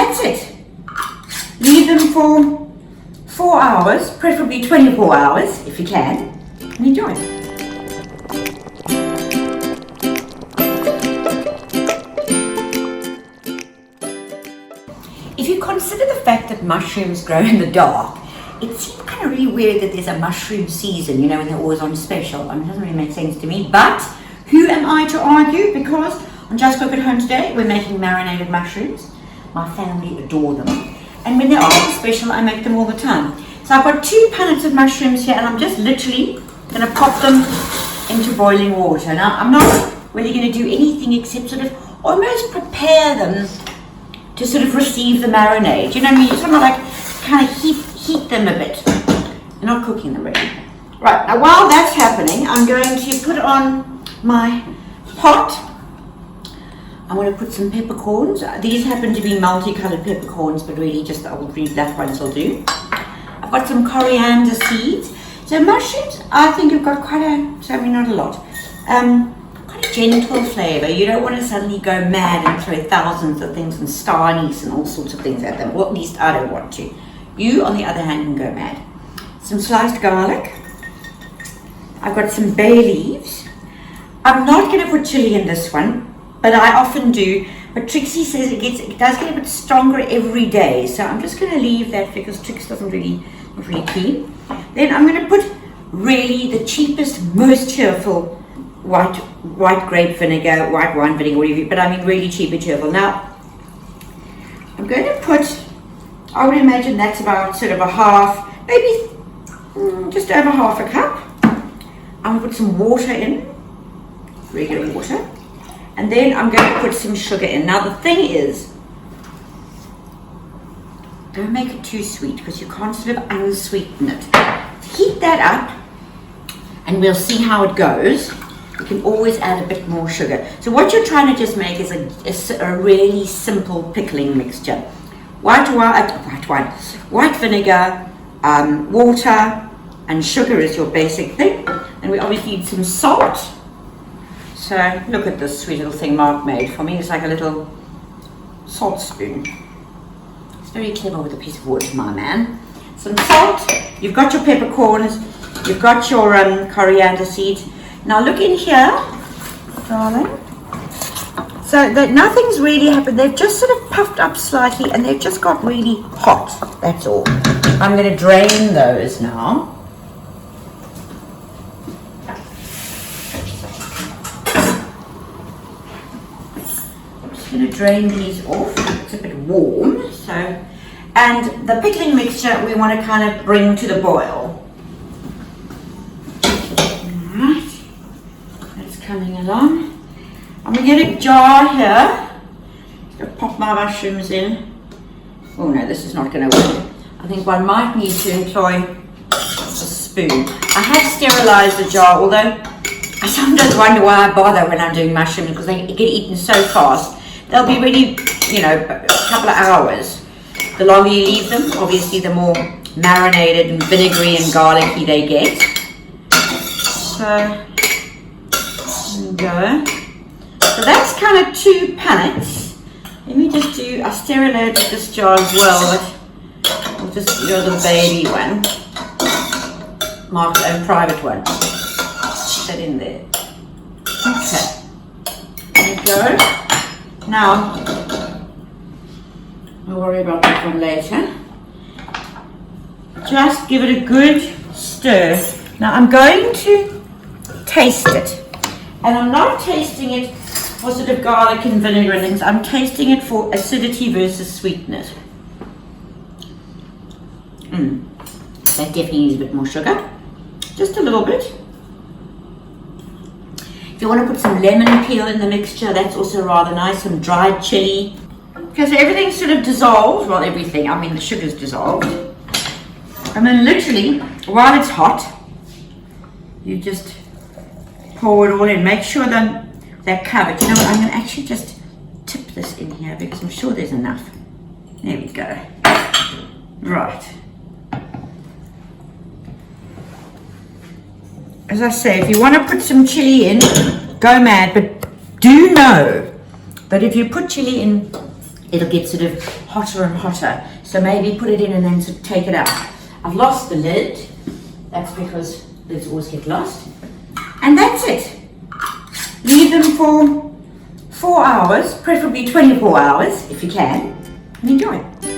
that's it. Leave them for 4 hours, preferably 24 hours if you can, and enjoy. If you consider the fact that mushrooms grow in the dark, it seems kind of really weird that there's a mushroom season, you know, when they're always on special. I mean, it doesn't really make sense to me, but who am I to argue? Because on Just Cook at Home today, we're making marinated mushrooms. My family adore them. And when they're on special, I make them all the time. So I've got 2 punnets of mushrooms here, and I'm just literally going to pop them into boiling water. Now, I'm not really going to do anything except sort of almost prepare them to sort of receive the marinade. You know what I mean? You just want to like kind of heat them a bit. You're not cooking them really. Right, now while that's happening, I'm going to put on my pot. I'm going to put some peppercorns. These happen to be multicolored peppercorns, but really just the old green black ones will do. I've got some coriander seeds. So mushrooms, I think have got quite a, so I mean not a lot, quite a gentle flavour. You don't want to suddenly go mad and throw thousands of things and star anise and all sorts of things at them. Well, at least I don't want to. You, on the other hand, can go mad. Some sliced garlic. I've got some bay leaves. I'm not going to put chili in this one, but I often do. But Trixie says it does get a bit stronger every day, so I'm just going to leave that because Trix doesn't really, not really keen. Then I'm going to put really the cheapest, most cheerful white grape vinegar, white wine vinegar, whatever, but I mean really cheap and cheerful. Now, I'm going to put, I would imagine that's about sort of a half, maybe just over half a cup. I'm going to put some water in, regular water, and then I'm going to put some sugar in. Now the thing is, don't make it too sweet because you can't sort of unsweeten it. Heat that up and we'll see how it goes. You can always add a bit more sugar. So what you're trying to just make is a really simple pickling mixture. White vinegar, water, and sugar is your basic thing. And we obviously need some salt. So look at this sweet little thing Mark made for me. It's like a little salt spoon. It's very clever with a piece of wood, my man. Some salt. You've got your peppercorns. You've got your coriander seeds. Now look in here, darling. So that nothing's really happened. They've just sort of puffed up slightly and they've just got really hot. That's all. I'm going to drain those now. I'm just going to drain these off. It's a bit warm. So, and the pickling mixture we want to kind of bring to the boil. Coming along. I'm going to get a jar here. Just going to pop my mushrooms in. Oh no, this is not going to work. I think one might need to employ a spoon. I have sterilised the jar, although I sometimes wonder why I bother when I'm doing mushrooms because they get eaten so fast. They'll be ready, you know, a couple of hours. The longer you leave them, obviously the more marinated and vinegary and garlicky they get. So go. So that's kind of 2 punnets. Let me just do, I sterilised this jar as well, but I'll just do the baby one. Mark's own private one. Put that in there. Okay. There we go. Now, we'll worry about that one later. Just give it a good stir. Now I'm going to taste it. And I'm not tasting it for sort of garlic and vinegar and things. I'm tasting it for acidity versus sweetness. That definitely needs a bit more sugar. Just a little bit. If you want to put some lemon peel in the mixture, that's also rather nice. Some dried chili. Okay, so everything's sort of dissolved. Well, everything. I mean, the sugar's dissolved. And then literally, while it's hot, you just pour it all in. Make sure that they're covered. You know what? I'm going to actually just tip this in here because I'm sure there's enough. There we go. Right. As I say, if you want to put some chili in, go mad. But do know that if you put chili in it'll get sort of hotter and hotter. So maybe put it in and then sort of take it out. I've lost the lid. That's because lids always get lost. And that's it. Leave them for 4 hours, preferably 24 hours if you can, and enjoy.